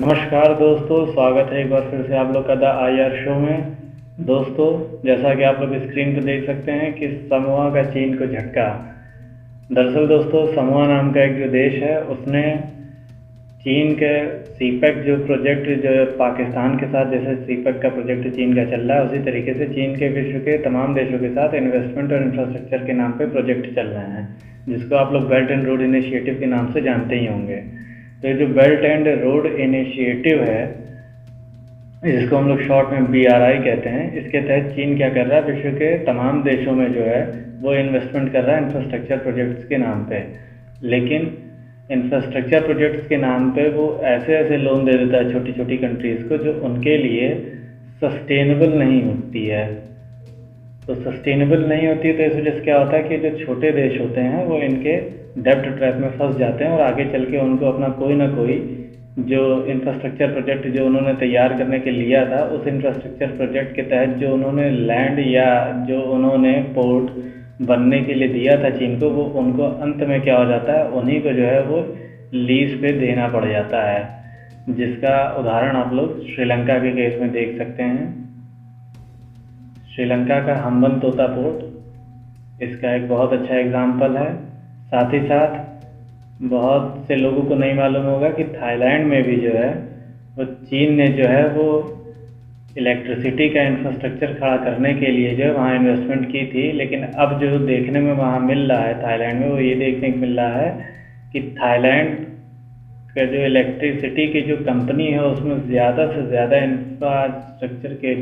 नमस्कार दोस्तों, स्वागत है एक बार फिर से आप लोग का द IR शो में। दोस्तों, जैसा कि आप लोग स्क्रीन पर देख सकते हैं कि समोआ का चीन को झटका। दरअसल दोस्तों, समोआ नाम का एक जो देश है उसने चीन के सीपेक जो प्रोजेक्ट जो पाकिस्तान के साथ जैसे सीपेक का प्रोजेक्ट चीन का चल रहा है, उसी तरीके से चीन के विश्व के तमाम देशों के साथ इन्वेस्टमेंट और इंफ्रास्ट्रक्चर के नाम पे प्रोजेक्ट चल रहे हैं, जिसको आप लोग बेल्ट एंड रोड इनिशिएटिव के नाम से जानते ही होंगे। तो ये जो बेल्ट एंड रोड इनिशिएटिव है, जिसको हम लोग शॉर्ट में BRI कहते हैं, इसके तहत चीन क्या कर रहा है, विश्व के तमाम देशों में जो है वो इन्वेस्टमेंट कर रहा है इंफ्रास्ट्रक्चर प्रोजेक्ट्स के नाम पे। लेकिन इंफ्रास्ट्रक्चर प्रोजेक्ट्स के नाम पे वो ऐसे ऐसे लोन दे देता है छोटी छोटी कंट्रीज़ को जो उनके लिए सस्टेनेबल नहीं होती है। तो सस्टेनेबल नहीं होती है तो इस वजह से क्या होता है कि जो छोटे देश होते हैं वो इनके डेब्ट ट्रैप में फंस जाते हैं और आगे चल के उनको अपना कोई ना कोई जो इंफ्रास्ट्रक्चर प्रोजेक्ट जो उन्होंने तैयार करने के लिया था, उस इंफ्रास्ट्रक्चर प्रोजेक्ट के तहत जो उन्होंने लैंड या जो उन्होंने पोर्ट बनने के लिए दिया था चीन को, वो उनको अंत में क्या हो जाता है, उन्हीं को जो है वो लीज पे देना पड़ जाता है। जिसका उदाहरण आप लोग श्रीलंका के केस में देख सकते हैं। श्रीलंका का हम्बनतोता पोर्ट इसका एक बहुत अच्छा एग्जाम्पल है। साथ ही साथ बहुत से लोगों को नहीं मालूम होगा कि थाईलैंड में भी जो है वो चीन ने जो है वो इलेक्ट्रिसिटी का इंफ्रास्ट्रक्चर खड़ा करने के लिए जो है वहाँ इन्वेस्टमेंट की थी। लेकिन अब जो देखने में वहाँ मिल रहा है थाईलैंड में, वो ये देखने को मिल रहा है कि थाईलैंड का जो इलेक्ट्रिसिटी की जो कंपनी है उसमें ज़्यादा से ज़्यादा इंफ्रास्ट्रक्चर के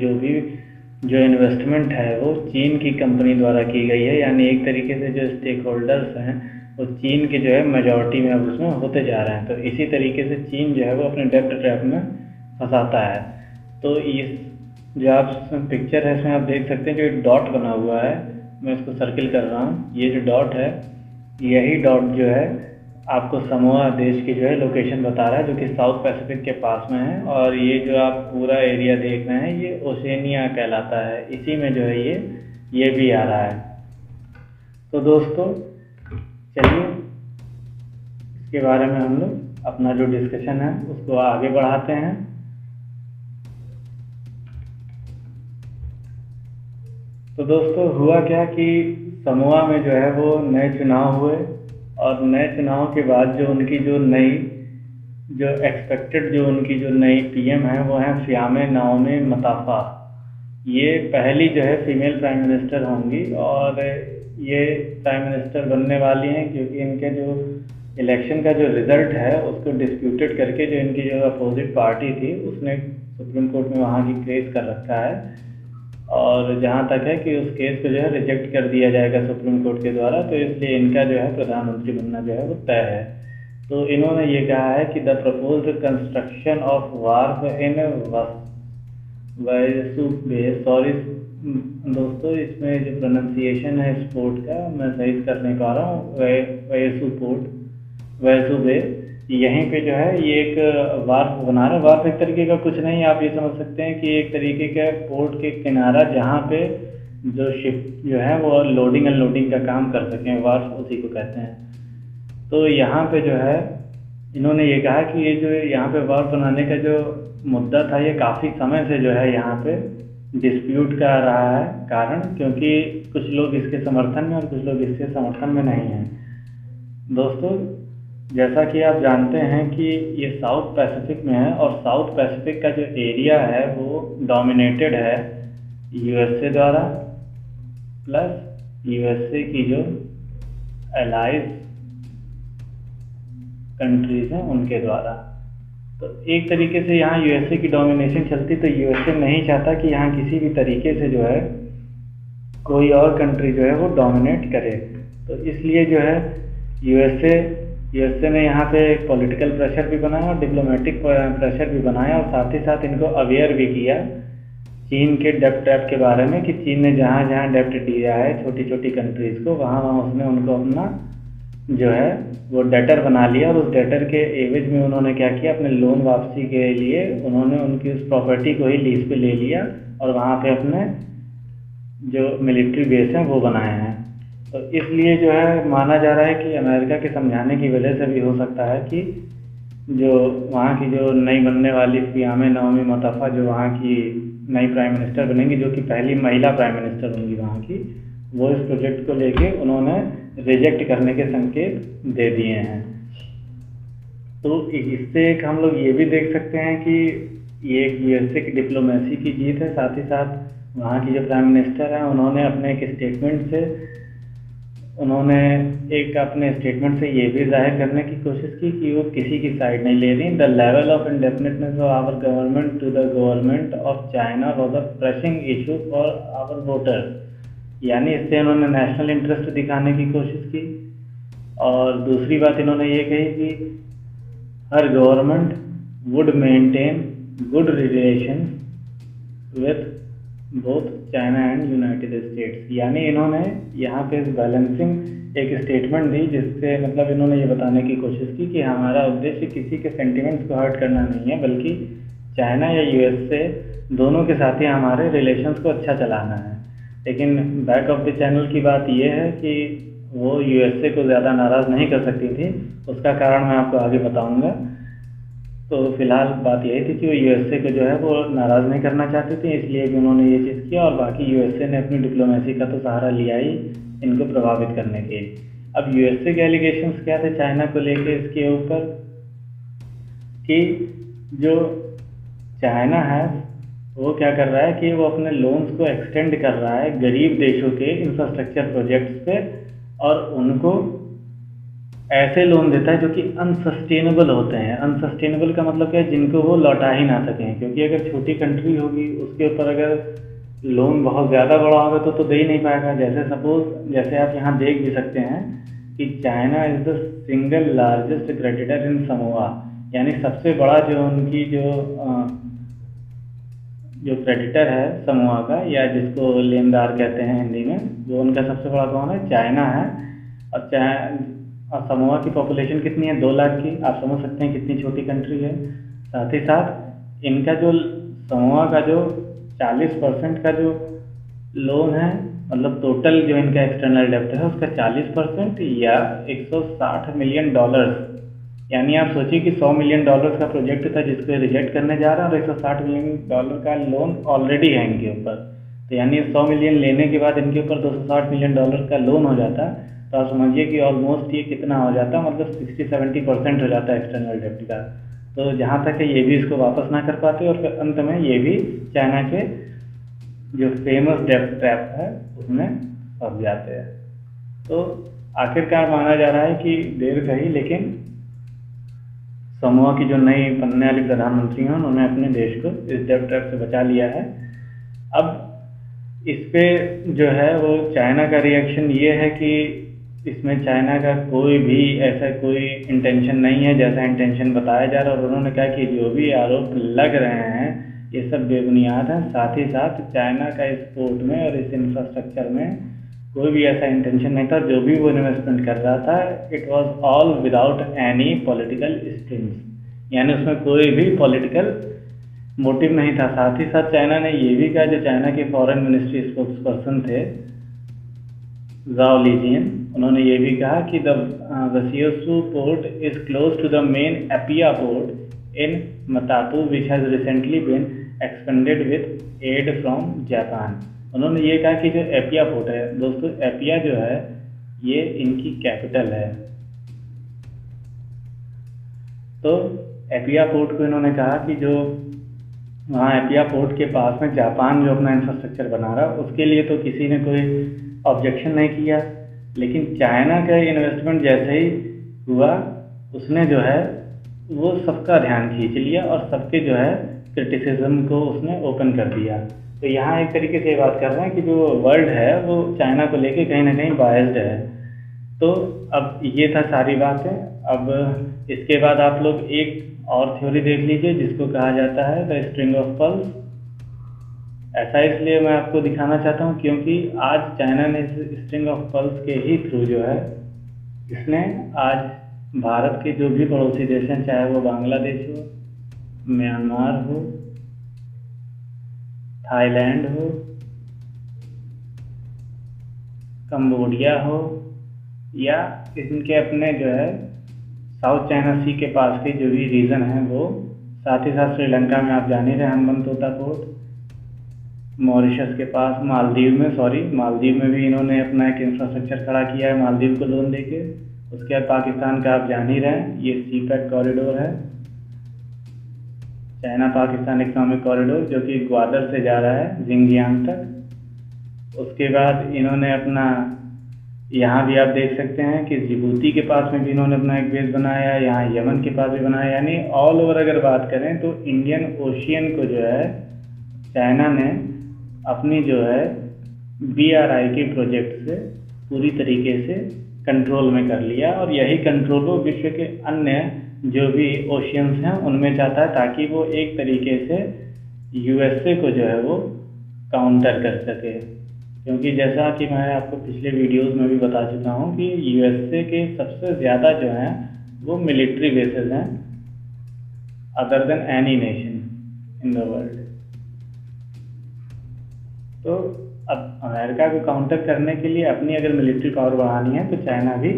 जो इन्वेस्टमेंट है वो चीन की कंपनी द्वारा की गई है। यानी एक तरीके से जो स्टेक होल्डर्स हैं वो चीन के जो है मेजॉरिटी में अब उसमें होते जा रहे हैं। तो इसी तरीके से चीन जो है वो अपने डेब्ट ट्रैप में फंसाता है। तो इस जो आप पिक्चर है इसमें आप देख सकते हैं जो एक डॉट बना हुआ है, मैं इसको सर्किल कर रहा हूँ। ये जो डॉट है, यही डॉट जो है आपको समोआ देश की जो है लोकेशन बता रहा है, जो कि साउथ पैसिफिक के पास में है। और ये जो आप पूरा एरिया देख रहे हैं ये ओशेनिया कहलाता है, इसी में जो है ये भी आ रहा है। तो दोस्तों चलिए इसके बारे में हम लोग अपना जो डिस्कशन है उसको आगे बढ़ाते हैं। तो दोस्तों हुआ क्या कि समोआ में जो है वो नए चुनाव हुए और नए चुनाव के बाद जो उनकी जो नई जो एक्सपेक्टेड जो उनकी जो नई PM है वो है फियामे नाओमी मताफा। ये पहली जो है फीमेल प्राइम मिनिस्टर होंगी और ये प्राइम मिनिस्टर बनने वाली हैं क्योंकि इनके जो इलेक्शन का जो रिज़ल्ट है उसको डिस्प्यूटेड करके जो इनकी जो अपोजिट पार्टी थी उसने सुप्रीम कोर्ट में वहाँ की केस कर रखा है। और जहाँ तक है कि उस केस को जो है रिजेक्ट कर दिया जाएगा सुप्रीम कोर्ट के द्वारा, तो इसलिए इनका जो है प्रधानमंत्री बनना जो है वो तय है। तो इन्होंने ये कहा है कि the proposed construction of Wharf in sorry दोस्तों, इसमें जो प्रोनाउंसिएशन है इस पोर्ट का मैं सही कर नहीं पा रहा हूँ, वैसू बे, यहीं पे जो है ये एक वार्फ बना रहे हैं। वार्फ एक तरीके का कुछ नहीं, आप ये समझ सकते हैं कि एक तरीके का पोर्ट के किनारा जहाँ पे जो शिप जो है वो लोडिंग अनलोडिंग का काम कर सकें, वार्फ उसी को कहते हैं। तो यहाँ पे जो है इन्होंने ये कहा कि ये जो यहाँ पे वार्फ बनाने का जो मुद्दा था ये काफ़ी समय से जो है यहाँ पे डिस्प्यूट का रहा है कारण, क्योंकि कुछ लोग इसके समर्थन में और कुछ लोग इसके समर्थन में नहीं हैं। दोस्तों जैसा कि आप जानते हैं कि ये साउथ पैसिफिक में है और साउथ पैसिफिक का जो एरिया है वो डोमिनेटेड है USA द्वारा प्लस USA की जो एलाइज कंट्रीज हैं उनके द्वारा। तो एक तरीके से यहाँ USA की डोमिनेशन चलती, तो USA नहीं चाहता कि यहाँ किसी भी तरीके से जो है कोई और कंट्री जो है वो डोमिनेट करे। तो इसलिए जो है USA ने यहाँ पे पॉलिटिकल प्रेशर भी बनाया और डिप्लोमेटिक प्रेशर भी बनाया और साथ ही साथ इनको अवेयर भी किया चीन के डेब्ट ट्रैप के बारे में कि चीन ने जहाँ जहाँ डेब्ट दिया है छोटी छोटी कंट्रीज़ को, वहाँ वहाँ उसने उनको अपना जो है वो डेटर बना लिया। और उस डेटर के एवज में उन्होंने क्या किया, अपने लोन वापसी के लिए उन्होंने उनकी उस प्रॉपर्टी को ही लीज पे ले लिया और वहाँ पे अपने जो मिलिट्री बेस हैं वो बनाए हैं। तो इसलिए जो है माना जा रहा है कि अमेरिका के समझाने की वजह से भी हो सकता है कि जो वहाँ की जो नई बनने वाली फियामे नाओमी मोतफा, जो वहाँ की नई प्राइम मिनिस्टर बनेंगी, जो कि पहली महिला प्राइम मिनिस्टर होंगी वहाँ की, वो इस प्रोजेक्ट को लेके उन्होंने रिजेक्ट करने के संकेत दे दिए हैं। तो इससे एक हम लोग ये भी देख सकते हैं कि ये एक यूएसए की डिप्लोमेसी की जीत है। साथ ही साथ वहाँ की जो प्राइम मिनिस्टर हैं, उन्होंने अपने एक स्टेटमेंट से ये भी जाहिर करने की कोशिश की कि वो किसी की साइड नहीं ले रही। The level of indefiniteness of our government to the government of China was a pressing issue for our voters. यानी इससे उन्होंने नेशनल इंटरेस्ट दिखाने की कोशिश की। और दूसरी बात इन्होंने ये कही कि हर government would maintain good relation with both China and United States. यानी इन्होंने यहाँ पे बैलेंसिंग एक स्टेटमेंट दी, जिससे मतलब इन्होंने ये बताने की कोशिश की कि हमारा उद्देश्य किसी के सेंटिमेंट्स को हर्ट करना नहीं है, बल्कि चाइना या यूएस से दोनों के साथ ही हमारे रिलेशंस को अच्छा चलाना है। लेकिन बैक ऑफ द चैनल की बात यह है कि वो यूएसए को ज़्यादा नाराज़ नहीं कर सकती थी। उसका कारण मैं आपको आगे बताऊंगा। तो फिलहाल बात यही थी कि वो यूएसए को जो है वो नाराज़ नहीं करना चाहते थे, इसलिए भी उन्होंने ये चीज़ किया। और बाकी यूएसए ने अपनी डिप्लोमेसी का तो सहारा लिया ही इनको प्रभावित करने के। अब यूएसए के एलिगेशंस क्या थे चाइना को लेके इसके ऊपर, कि जो चाइना है वो क्या कर रहा है कि वो अपने लोन्स को एक्सटेंड कर रहा है गरीब देशों के इंफ्रास्ट्रक्चर प्रोजेक्ट्स पे, और उनको ऐसे लोन देता है जो कि अनसस्टेनेबल होते हैं। अनसस्टेनेबल का मतलब क्या है, जिनको वो लौटा ही ना सकें। क्योंकि अगर छोटी कंट्री होगी उसके ऊपर अगर लोन बहुत ज़्यादा बड़ा होगा तो दे ही नहीं पाएगा। जैसे आप यहाँ देख भी सकते हैं कि China is the single largest creditor in Samoa. यानी सबसे बड़ा जो उनकी जो क्रेडिटर है समोआ का, या जिसको लेनदार कहते हैं हिंदी में, जो उनका सबसे बड़ा कौन है, चाइना है। और समोआ की पॉपुलेशन कितनी है, 2 लाख की। आप समझ सकते हैं कितनी छोटी कंट्री है। साथ ही साथ इनका जो समोआ का जो 40% का जो लोन है, मतलब टोटल जो इनका एक्सटर्नल डेब्ट है उसका 40% या $160 मिलियन। यानी आप सोचिए कि $100 मिलियन का प्रोजेक्ट था जिसको रिजेक्ट करने जा रहा है, और $160 मिलियन का लोन ऑलरेडी है इनके ऊपर। तो यानी 100 मिलियन लेने के बाद इनके ऊपर $260 मिलियन का लोन हो जाता। तो आप समझिए कि ऑलमोस्ट ये कितना हो जाता, मतलब 60-70% हो जाता है एक्सटर्नल डेब्ट का। तो जहाँ तक है ये भी इसको वापस ना कर पाते, और फिर अंत में ये भी चाइना के जो फेमस डेब्ट ट्रैप है उसमें फंस जाते हैं। तो आखिरकार माना जा रहा है कि देर सही, लेकिन समोआ की जो नई बनने वाली प्रधानमंत्री हैं उन्होंने अपने देश को इस डेब्ट ट्रैप से बचा लिया है। अब इस पे जो है वो चाइना का रिएक्शन ये है कि इसमें चाइना का कोई भी ऐसा कोई इंटेंशन नहीं है जैसा इंटेंशन बताया जा रहा है। और उन्होंने कहा कि जो भी आरोप लग रहे हैं ये सब बेबुनियाद हैं। साथ ही साथ चाइना का इस पोर्ट में और इस इंफ्रास्ट्रक्चर में कोई भी ऐसा इंटेंशन नहीं था। जो भी वो इन्वेस्टमेंट कर रहा था, it was all without any political strings. यानी उसमें कोई भी पॉलिटिकल मोटिव नहीं था। साथ ही साथ चाइना ने ये भी कहा, जो चाइना के फॉरेन मिनिस्ट्री स्पोक्स पर्सन थे ज़ाओ लीजियन, उन्होंने ये भी कहा कि the Vaiusu port is close to the main Apia port in Matautu which has recently been expanded with aid from Japan. उन्होंने ये कहा कि जो एपिया पोर्ट है, दोस्तों एपिया जो है ये इनकी कैपिटल है। तो एपिया पोर्ट को इन्होंने कहा कि जो वहाँ एपिया पोर्ट के पास में जापान जो अपना इंफ्रास्ट्रक्चर बना रहा है उसके लिए तो किसी ने कोई ऑब्जेक्शन नहीं किया, लेकिन चाइना का इन्वेस्टमेंट जैसे ही हुआ उसने जो है वो सबका ध्यान खींच लिया और सबके जो है क्रिटिसिज्म को उसने ओपन कर दिया। तो यहाँ एक तरीके से बात कर रहे हैं कि जो वर्ल्ड है वो चाइना को लेके कहीं ना कहीं बायस्ड है। तो अब ये था सारी बातें। अब इसके बाद आप लोग एक और थ्योरी देख लीजिए जिसको कहा जाता है द स्ट्रिंग ऑफ पल्स। ऐसा इसलिए मैं आपको दिखाना चाहता हूँ क्योंकि आज चाइना ने इस स्ट्रिंग ऑफ पल्स के ही थ्रू जो है इसने आज भारत के जो भी पड़ोसी देश हैं, चाहे वो बांग्लादेश हो, म्यांमार हो, थाईलैंड हो, कंबोडिया हो, या इनके अपने जो है साउथ चाइना सी के पास के जो भी रीजन है वो, साथ ही साथ श्रीलंका में आप जान ही रहे हम्बनतोता पोर्ट, मॉरिशस के पास, मालदीव में भी इन्होंने अपना एक इंफ्रास्ट्रक्चर खड़ा किया है मालदीव को लोन देके। उसके बाद पाकिस्तान का आप जान ही रहे हैं, ये सीपैक कॉरिडोर है, चाइना पाकिस्तान इकोनॉमिक कॉरिडोर, जो कि ग्वादर से जा रहा है जिंगजियांग तक। उसके बाद इन्होंने अपना, यहाँ भी आप देख सकते हैं कि जिबूती के पास में भी इन्होंने अपना एक बेस बनाया है, यहाँ यमन के पास भी बनाया, यानी ऑल ओवर अगर बात करें तो इंडियन ओशियन को जो है चाइना ने अपनी जो है BRI के प्रोजेक्ट से पूरी तरीके से कंट्रोल में कर लिया, और यही कंट्रोल वो विश्व के अन्य जो भी ओशियंस हैं उनमें चाहता है, ताकि वो एक तरीके से USA को जो है वो काउंटर कर सके। क्योंकि जैसा कि मैं आपको पिछले वीडियोस में भी बता चुका हूँ कि USA के सबसे ज़्यादा जो हैं वो मिलिट्री बेसेस हैं other than any nation in the world. तो अब अमेरिका को काउंटर करने के लिए अपनी अगर मिलिट्री पावर बढ़ानी है तो चाइना भी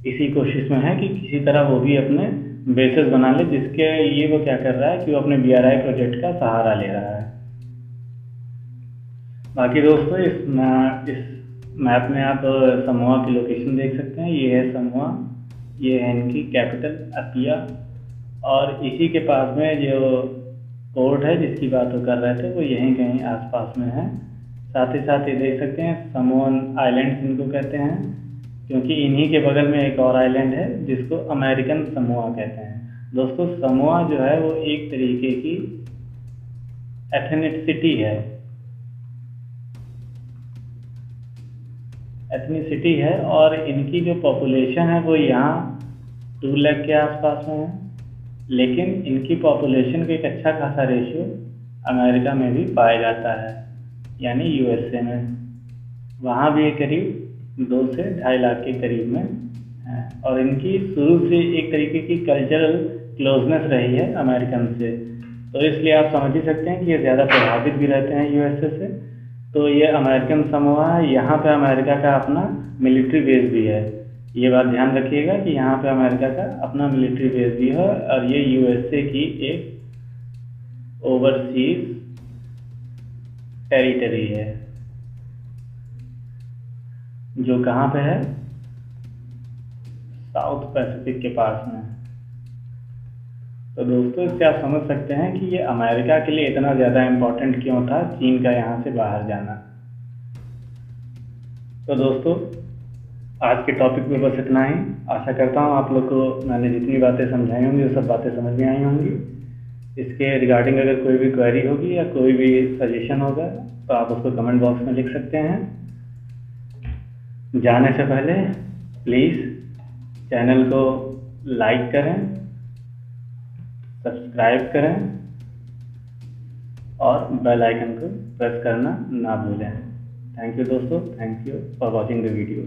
इसी कोशिश में है कि किसी तरह वो भी अपने बेसेस बना ले, जिसके लिए वो क्या कर रहा है कि वो अपने BRI प्रोजेक्ट का सहारा ले रहा है। बाकी दोस्तों इस मैप में आप समोआ की लोकेशन देख सकते हैं, ये है समोआ, ये है इनकी कैपिटल अपिया, और इसी के पास में जो पोर्ट है जिसकी बात वो कर रहे थे वो यहीं कहीं आसपास में है। साथ ही साथ ये देख सकते हैं समोअन आइलैंड्स इनको कहते हैं, क्योंकि इन्हीं के बगल में एक और आइलैंड है जिसको अमेरिकन समोआ कहते हैं। दोस्तों समोआ जो है वो एक तरीके की एथनिसिटी है, और इनकी जो पॉपुलेशन है वो यहाँ 2 लाख के आसपास में है, लेकिन इनकी पॉपुलेशन का एक अच्छा खासा रेशियो अमेरिका में भी पाया जाता है, यानी USA में। वहाँ भी करीब 2 से 2.5 लाख के करीब में है, और इनकी शुरू से एक तरीके की कल्चरल क्लोजनेस रही है अमेरिकन से, तो इसलिए आप समझ ही सकते हैं कि ये ज़्यादा प्रभावित भी रहते हैं USA से। तो ये अमेरिकन समोआ है, यहाँ पे अमेरिका का अपना मिलिट्री बेस भी है, ये बात ध्यान रखिएगा कि यहाँ पे अमेरिका का अपना मिलिट्री बेस भी है, और ये USA की एक ओवरसीज टेरिटरी है, जो कहाँ पे है, साउथ पैसिफिक के पास में। तो दोस्तों इससे आप समझ सकते हैं कि ये अमेरिका के लिए इतना ज़्यादा इम्पोर्टेंट क्यों था चीन का यहाँ से बाहर जाना। तो दोस्तों आज के टॉपिक में बस इतना ही। आशा करता हूँ आप लोग को मैंने जितनी बातें समझाई होंगी वो सब बातें समझ में आई होंगी। इसके रिगार्डिंग अगर कोई भी क्वेरी होगी या कोई भी सजेशन होगा तो आप उसको कमेंट बॉक्स में लिख सकते हैं। जाने से पहले प्लीज़ चैनल को लाइक करें, सब्सक्राइब करें और बेल आइकन को प्रेस करना ना भूलें। थैंक यू दोस्तों, thank you for watching the video.